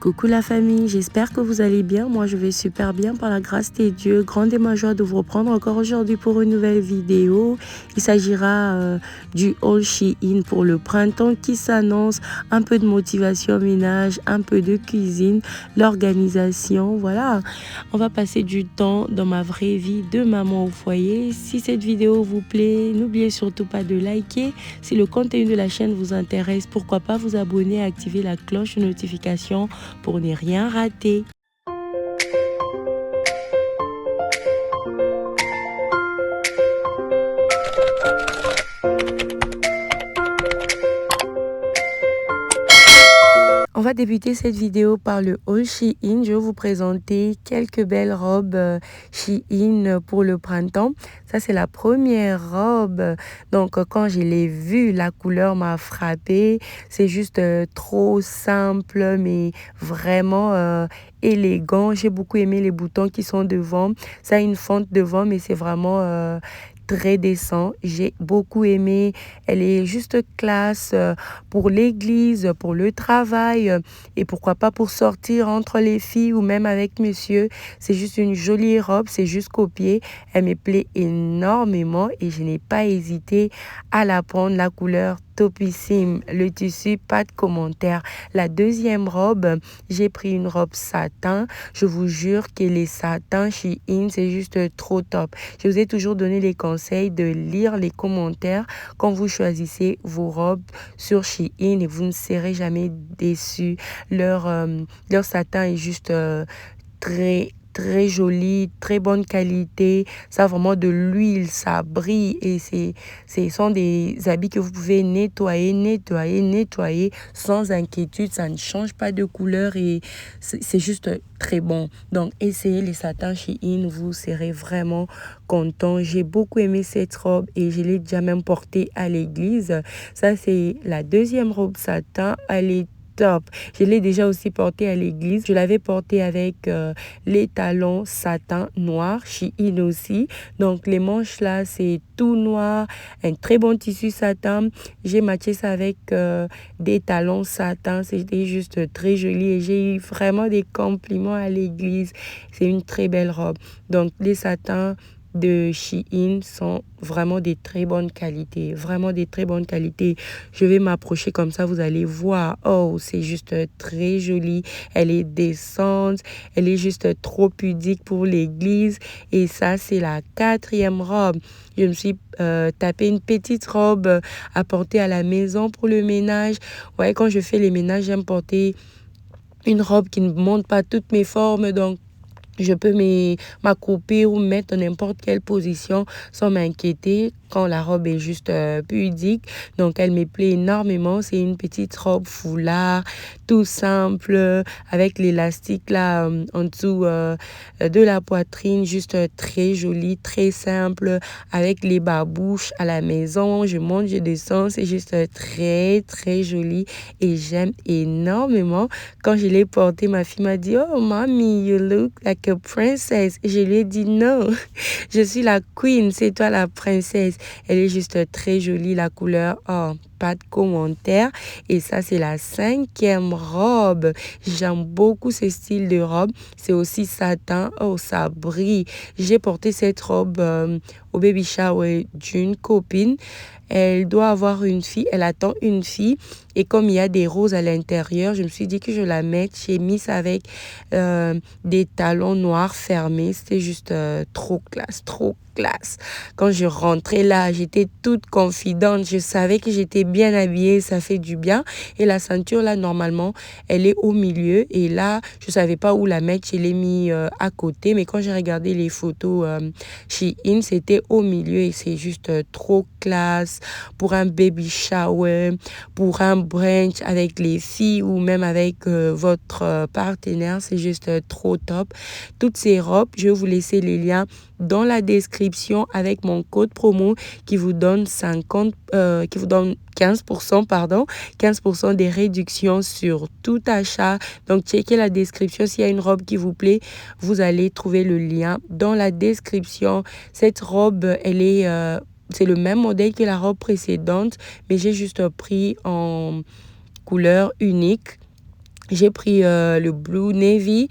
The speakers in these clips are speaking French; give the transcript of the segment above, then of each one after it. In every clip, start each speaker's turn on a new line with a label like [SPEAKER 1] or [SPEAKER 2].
[SPEAKER 1] Coucou la famille, j'espère que vous allez bien. Moi je vais super bien par la grâce de Dieu. Grande est ma joie de vous reprendre encore aujourd'hui pour une nouvelle vidéo. Il s'agira du haul Shein pour le printemps qui s'annonce. Un peu de motivation ménage, un peu de cuisine, l'organisation. Voilà, on va passer du temps dans ma vraie vie de maman au foyer. Si cette vidéo vous plaît, n'oubliez surtout pas de liker. Si le contenu de la chaîne vous intéresse, pourquoi pas vous abonner et activer la cloche de notification pour ne rien rater. On va débuter cette vidéo par le haul Shein. Je vais vous présenter quelques belles robes Shein pour le printemps. Ça, c'est la première robe. Donc, quand je l'ai vue, la couleur m'a frappée. C'est juste trop simple, mais vraiment élégant. J'ai beaucoup aimé les boutons qui sont devant. Ça a une fente devant, mais c'est vraiment très décent. J'ai beaucoup aimé. Elle est juste classe pour l'église, pour le travail et pourquoi pas pour sortir entre les filles ou même avec monsieur. C'est juste une jolie robe, c'est juste copié. Elle me plaît énormément et je n'ai pas hésité à la prendre. La couleur topissime, le tissu, pas de commentaire. La deuxième robe, j'ai pris une robe satin. Je vous jure que les satins Shein, c'est juste trop top. Je vous ai toujours donné les conseils de lire les commentaires quand vous choisissez vos robes sur Shein et vous ne serez jamais déçus. Leur satin est juste très joli, très bonne qualité. Ça a vraiment de l'huile, ça brille et ce sont des habits que vous pouvez nettoyer sans inquiétude. Ça ne change pas de couleur et c'est juste très bon. Donc, essayez les satins Shein, vous serez vraiment content. J'ai beaucoup aimé cette robe et je l'ai déjà même portée à l'église. Ça, c'est la deuxième robe satin. Elle est top. Je l'ai déjà aussi portée à l'église. Je l'avais portée avec les talons satin noir, Shein aussi. Donc les manches là, c'est tout noir, un très bon tissu satin. J'ai matché ça avec des talons satin. C'était juste très joli et j'ai eu vraiment des compliments à l'église. C'est une très belle robe. Donc les satins de Shein sont vraiment des très bonnes qualités, vraiment des très bonnes qualités. Je vais m'approcher comme ça, vous allez voir. Oh, c'est juste très joli. Elle est décente, elle est juste trop pudique pour l'église. Et ça, c'est la quatrième robe. Je me suis tapé une petite robe à porter à la maison pour le ménage. Ouais, quand je fais les ménages, j'aime porter une robe qui ne montre pas toutes mes formes. Donc, je peux m'accroupir ou me mettre dans n'importe quelle position sans m'inquiéter quand la robe est juste pudique. Donc, elle me plaît énormément. C'est une petite robe foulard, tout simple, avec l'élastique là en dessous de la poitrine, juste très jolie, très simple, avec les babouches à la maison. Je monte, je descends. C'est juste très joli et j'aime énormément. Quand je l'ai portée, ma fille m'a dit « Oh, mommy, you look like a princess. » Je lui ai dit « Non, je suis la queen, c'est toi la princesse. » Elle est juste très jolie, la couleur. Oh, pas de commentaire. Et ça, c'est la cinquième robe. J'aime beaucoup ce style de robe. C'est aussi satin. Oh, ça brille. J'ai porté cette robe au baby shower d'une copine. Elle doit avoir une fille, elle attend une fille. Et comme il y a des roses à l'intérieur, je me suis dit que je la mette. J'ai mis ça avec des talons noirs fermés. C'était juste trop classe. Quand je rentrais là, j'étais toute confidente. Je savais que j'étais bien habillée, ça fait du bien. Et la ceinture là, normalement, elle est au milieu. Et là, je savais pas où la mettre. Je l'ai mis à côté. Mais quand j'ai regardé les photos Shein, c'était au milieu et c'est juste trop classe pour un baby shower, pour un brunch avec les filles ou même avec votre partenaire. C'est juste trop top. Toutes ces robes, je vais vous laisser les liens dans la description avec mon code promo qui vous donne 15%, 15% des réductions sur tout achat. Donc, checkez la description. S'il y a une robe qui vous plaît, vous allez trouver le lien dans la description. Cette robe, c'est le même modèle que la robe précédente, mais j'ai juste pris en couleur unique. J'ai pris le Blue Navy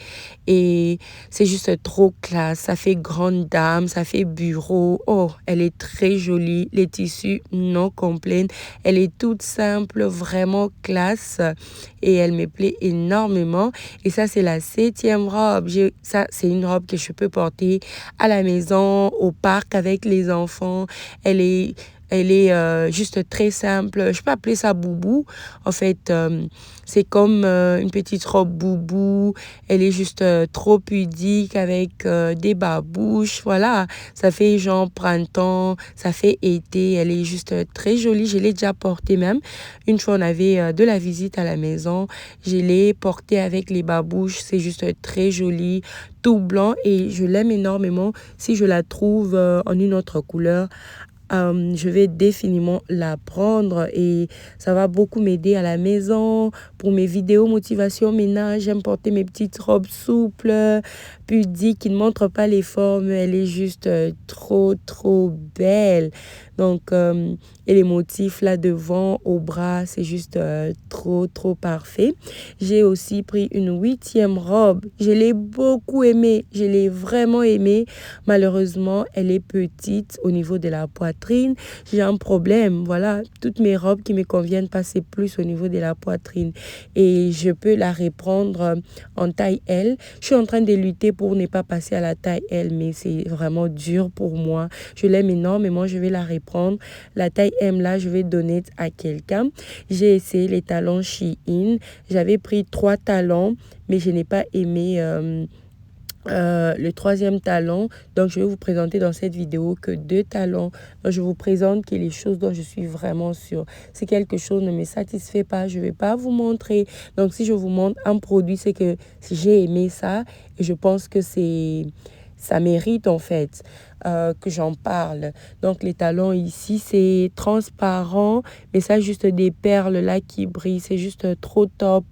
[SPEAKER 1] et c'est juste trop classe. Ça fait grande dame, ça fait bureau. Oh, elle est très jolie. Les tissus non complainent. Elle est toute simple, vraiment classe et elle me plaît énormément. Et ça, c'est la 7e robe. Ça, c'est une robe que je peux porter à la maison, au parc avec les enfants. Elle est, elle est juste très simple. Je peux appeler ça boubou. En fait, c'est comme une petite robe boubou. Elle est juste trop pudique avec des babouches. Voilà, ça fait genre printemps, ça fait été. Elle est juste très jolie. Je l'ai déjà portée même. Une fois, on avait de la visite à la maison. Je l'ai portée avec les babouches. C'est juste très joli, tout blanc et je l'aime énormément. Si je la trouve en une autre couleur, je vais définitivement la prendre et ça va beaucoup m'aider à la maison pour mes vidéos motivation ménage. J'aime porter mes petites robes souples, pudiques, qui ne montrent pas les formes. Elle est juste trop, trop belle. Donc, et les motifs là devant, au bras, c'est juste trop, trop parfait. J'ai aussi pris une 8e robe. Je l'ai beaucoup aimée. Je l'ai vraiment aimée. Malheureusement, elle est petite au niveau de la poitrine. J'ai un problème. Voilà, toutes mes robes qui me conviennent pas, c'est plus au niveau de la poitrine. Et je peux la reprendre en taille L. Je suis en train de lutter pour ne pas passer à la taille L, mais c'est vraiment dur pour moi. Je l'aime énormément. Je vais la reprendre. La taille M, là, je vais donner à quelqu'un. J'ai essayé les talons Shein. J'avais pris 3 talons, mais je n'ai pas aimé le 3e talon. Donc, je vais vous présenter dans cette vidéo que 2 talons. Donc, je vous présente que les choses dont je suis vraiment sûre. Si quelque chose ne me satisfait pas, je ne vais pas vous montrer. Donc, si je vous montre un produit, c'est que j'ai aimé ça et je pense que ça mérite en fait que j'en parle. Donc les talons ici, c'est transparent, mais ça juste des perles là qui brillent. C'est juste trop top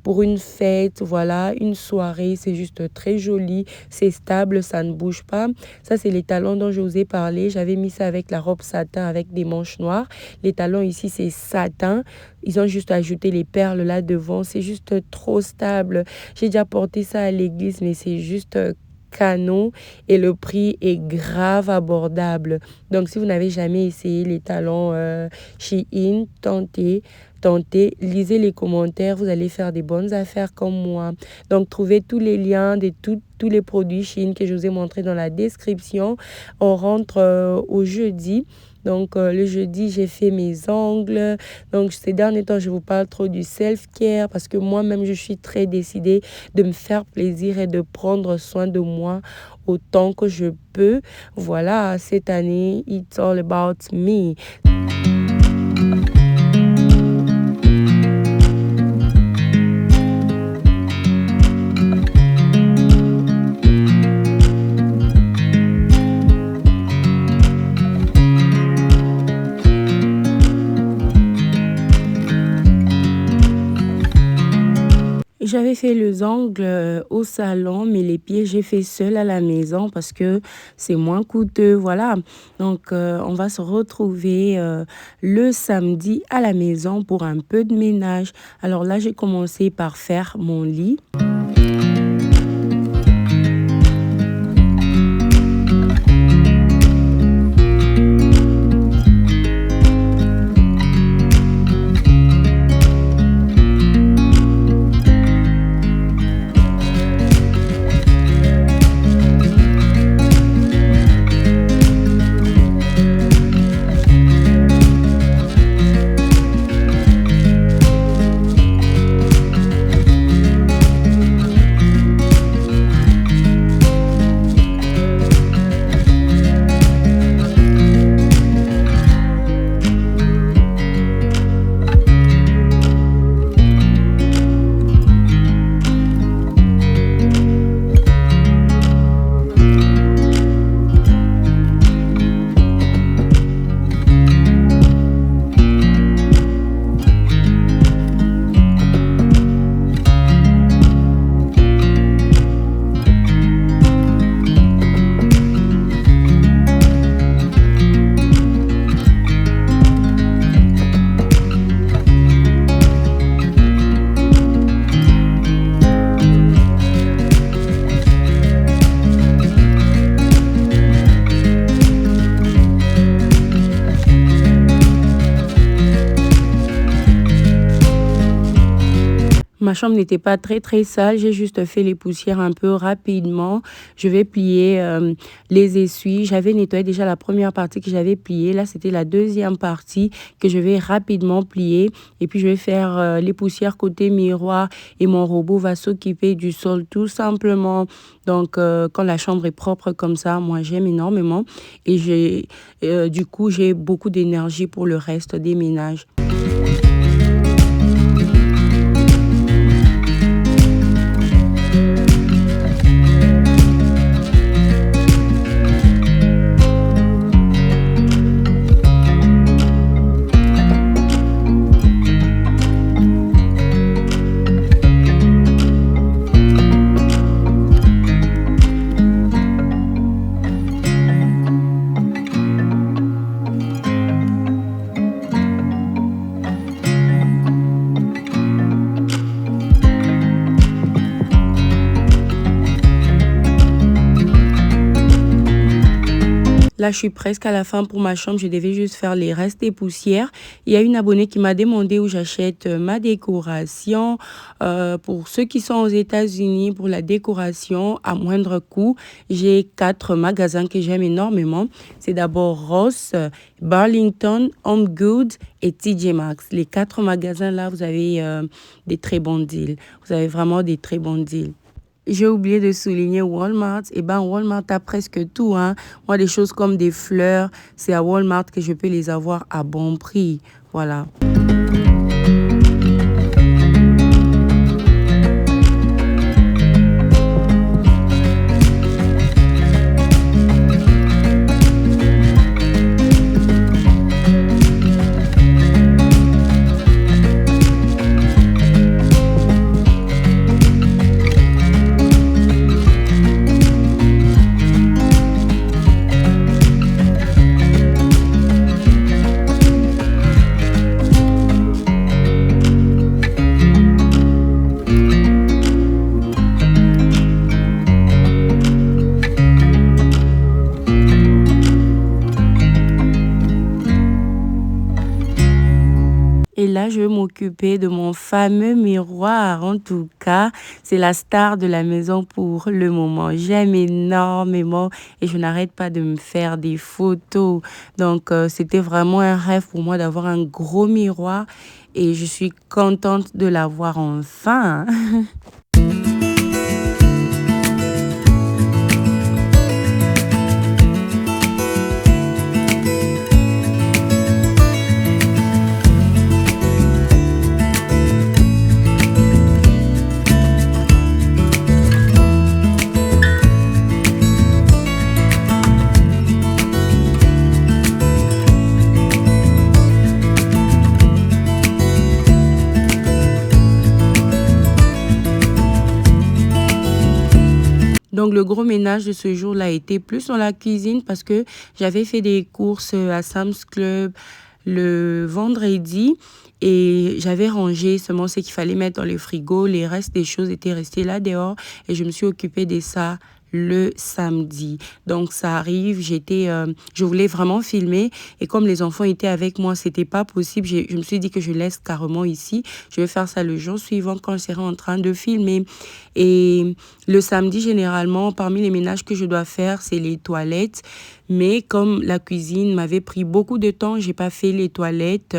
[SPEAKER 1] pour une fête, voilà, une soirée. C'est juste très joli, c'est stable, ça ne bouge pas. Ça, c'est les talons dont je vous ai parlé. J'avais mis ça avec la robe satin avec des manches noires. Les talons ici, c'est satin. Ils ont juste ajouté les perles là devant. C'est juste trop stable. J'ai déjà porté ça à l'église, mais c'est juste canon et le prix est grave abordable. Donc, si vous n'avez jamais essayé les talons Shein, tentez, lisez les commentaires, vous allez faire des bonnes affaires comme moi. Donc, trouvez tous les liens de tous les produits Shein que je vous ai montrés dans la description. On rentre au jeudi. Donc, le jeudi, j'ai fait mes ongles. Donc, ces derniers temps, je vous parle trop du self-care parce que moi-même, je suis très décidée de me faire plaisir et de prendre soin de moi autant que je peux. Voilà, cette année, it's all about me. J'avais fait les ongles au salon, mais les pieds, j'ai fait seul à la maison parce que c'est moins coûteux. Voilà. Donc, on va se retrouver le samedi à la maison pour un peu de ménage. Alors là, j'ai commencé par faire mon lit. Ma chambre n'était pas très très sale, j'ai juste fait les poussières un peu rapidement. Je vais plier les essuies. J'avais nettoyé déjà la première partie que j'avais pliée. Là, c'était la deuxième partie que je vais rapidement plier. Et puis, je vais faire les poussières côté miroir et mon robot va s'occuper du sol tout simplement. Donc, quand la chambre est propre comme ça, moi, j'aime énormément. Et du coup, j'ai beaucoup d'énergie pour le reste des ménages. Là, je suis presque à la fin pour ma chambre. Je devais juste faire les restes des poussières. Il y a une abonnée qui m'a demandé où j'achète ma décoration. Pour ceux qui sont aux États-Unis, pour la décoration à moindre coût, j'ai 4 magasins que j'aime énormément. C'est d'abord Ross, Burlington, Home Goods et TJ Maxx. Les 4 magasins-là, vous avez des très bons deals. Vous avez vraiment des très bons deals. J'ai oublié de souligner Walmart. Eh ben, Walmart a presque tout, hein. Moi, des choses comme des fleurs, c'est à Walmart que je peux les avoir à bon prix. Voilà. Et là, je vais m'occuper de mon fameux miroir. En tout cas, c'est la star de la maison pour le moment. J'aime énormément et je n'arrête pas de me faire des photos. Donc, c'était vraiment un rêve pour moi d'avoir un gros miroir et je suis contente de l'avoir enfin. Donc, le gros ménage de ce jour-là était plus dans la cuisine parce que j'avais fait des courses à Sam's Club le vendredi et j'avais rangé seulement ce qu'il fallait mettre dans le frigo. Les restes des choses étaient restés là dehors et je me suis occupée de ça le samedi. Donc, ça arrive, je voulais vraiment filmer et comme les enfants étaient avec moi, c'était pas possible. Je me suis dit que je laisse carrément ici. Je vais faire ça le jour suivant quand je serai en train de filmer. Et le samedi, généralement, parmi les ménages que je dois faire, c'est les toilettes. Mais comme la cuisine m'avait pris beaucoup de temps, j'ai pas fait les toilettes.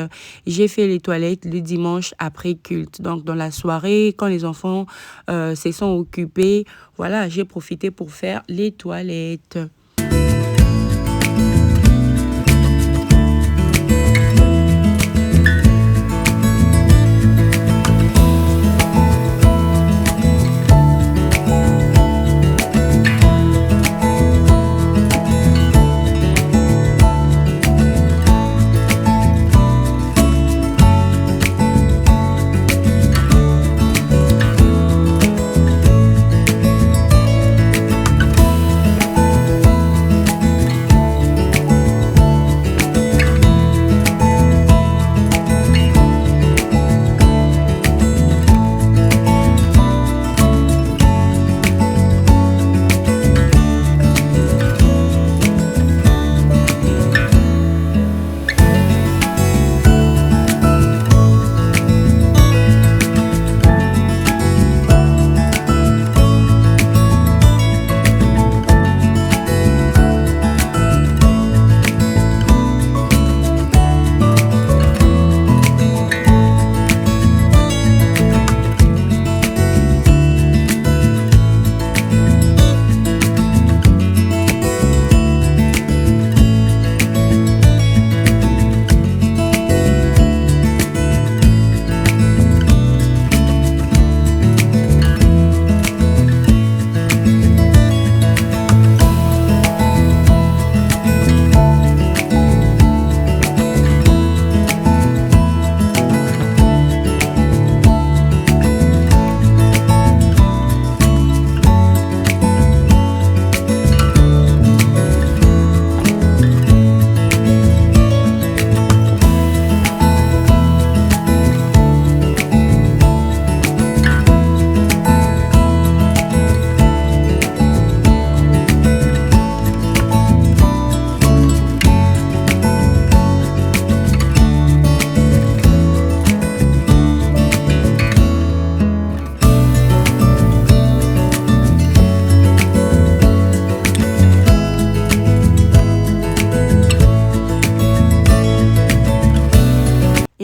[SPEAKER 1] J'ai fait les toilettes le dimanche après culte. Donc, dans la soirée, quand les enfants se sont occupés, voilà, j'ai profité pour faire les toilettes.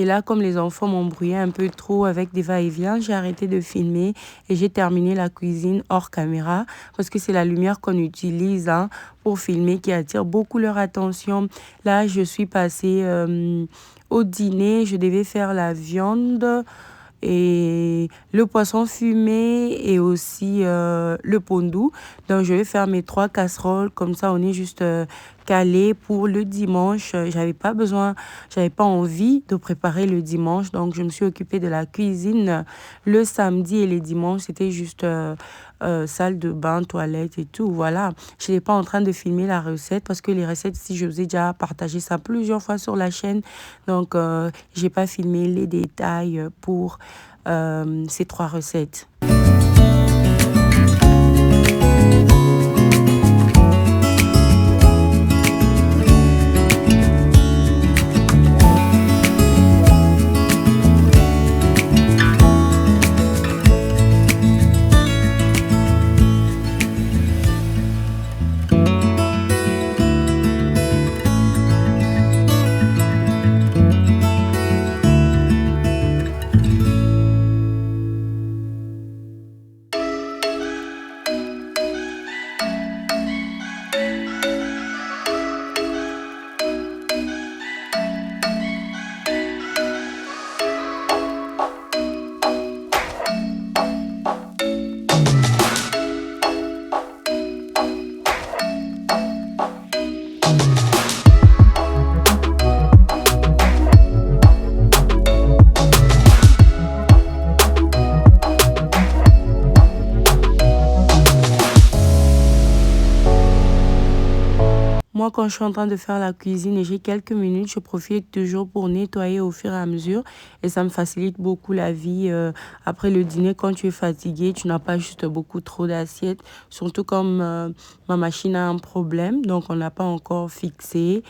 [SPEAKER 1] là, comme les enfants m'embrouillaient un peu trop avec des va-et-vient, j'ai arrêté de filmer et j'ai terminé la cuisine hors caméra parce que c'est la lumière qu'on utilise hein, pour filmer qui attire beaucoup leur attention. Là, je suis passée au dîner, je devais faire la viande et le poisson fumé et aussi le pondou. Donc, je vais faire mes 3 casseroles. Comme ça, on est juste calé pour le dimanche. J'avais pas envie de préparer le dimanche. Donc, je me suis occupée de la cuisine le samedi et les dimanches. C'était juste salle de bain, toilette et tout. Voilà. Je n'étais pas en train de filmer la recette parce que les recettes, si je vous ai déjà partagé ça plusieurs fois sur la chaîne. Donc, j'ai pas filmé les détails pour ces 3 recettes. Moi, quand je suis en train de faire la cuisine et j'ai quelques minutes, je profite toujours pour nettoyer au fur et à mesure. Et ça me facilite beaucoup la vie. Après le dîner, quand tu es fatigué, tu n'as pas juste beaucoup trop d'assiettes. Surtout comme ma machine a un problème, donc on n'a pas encore fixé.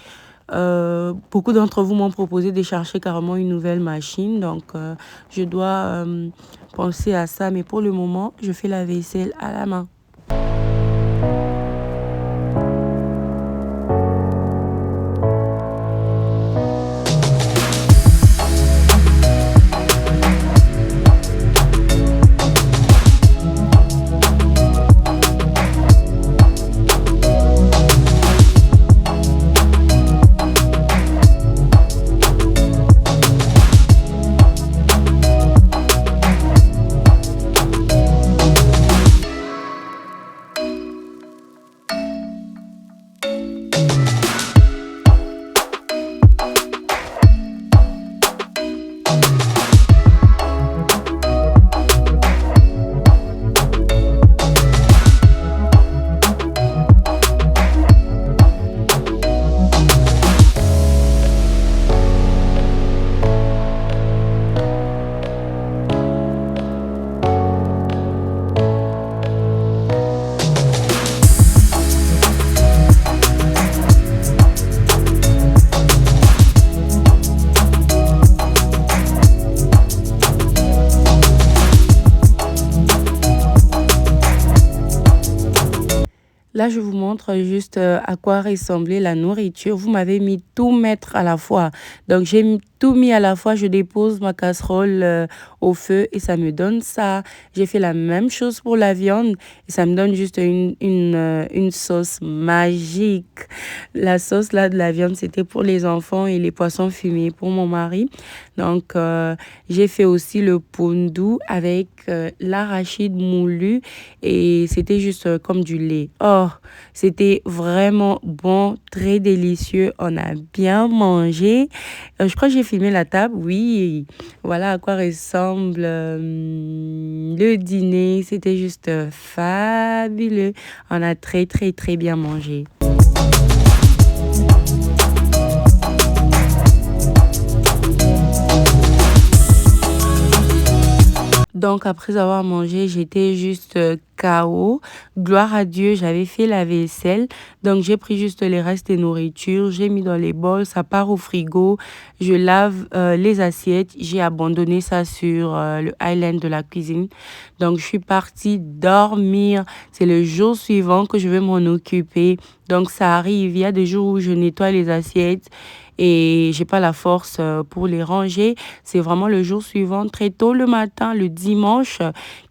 [SPEAKER 1] Beaucoup d'entre vous m'ont proposé de chercher carrément une nouvelle machine. Donc, je dois penser à ça. Mais pour le moment, je fais la vaisselle à la main. Là, je vous montre juste à quoi ressemblait la nourriture. Vous m'avez mis tout mettre à la fois. Donc, tout mis à la fois. Je dépose ma casserole au feu et ça me donne ça. J'ai fait la même chose pour la viande et ça me donne juste une sauce magique. La sauce là de la viande, c'était pour les enfants et les poissons fumés pour mon mari. Donc, j'ai fait aussi le pondou avec l'arachide moulu et c'était juste comme du lait. Oh, c'était vraiment bon, très délicieux. On a bien mangé. Je crois que j'ai filmé la table. Oui, voilà à quoi ressemble le dîner. C'était juste fabuleux. On a très, très, très bien mangé. Donc, après avoir mangé, j'étais juste KO. Gloire à Dieu, j'avais fait la vaisselle. Donc, j'ai pris juste les restes de nourriture, j'ai mis dans les bols, ça part au frigo. Je lave les assiettes. J'ai abandonné ça sur le island de la cuisine. Donc, je suis partie dormir. C'est le jour suivant que je vais m'en occuper. Donc, ça arrive. Il y a des jours où je nettoie les assiettes et j'ai pas la force pour les ranger. C'est vraiment le jour suivant, très tôt le matin, le dimanche,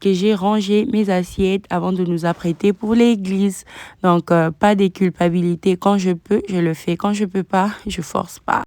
[SPEAKER 1] que j'ai rangé mes assiettes avant de nous apprêter pour l'église. Donc, pas de culpabilité. Quand je peux, je le fais. Quand je peux pas, je force pas.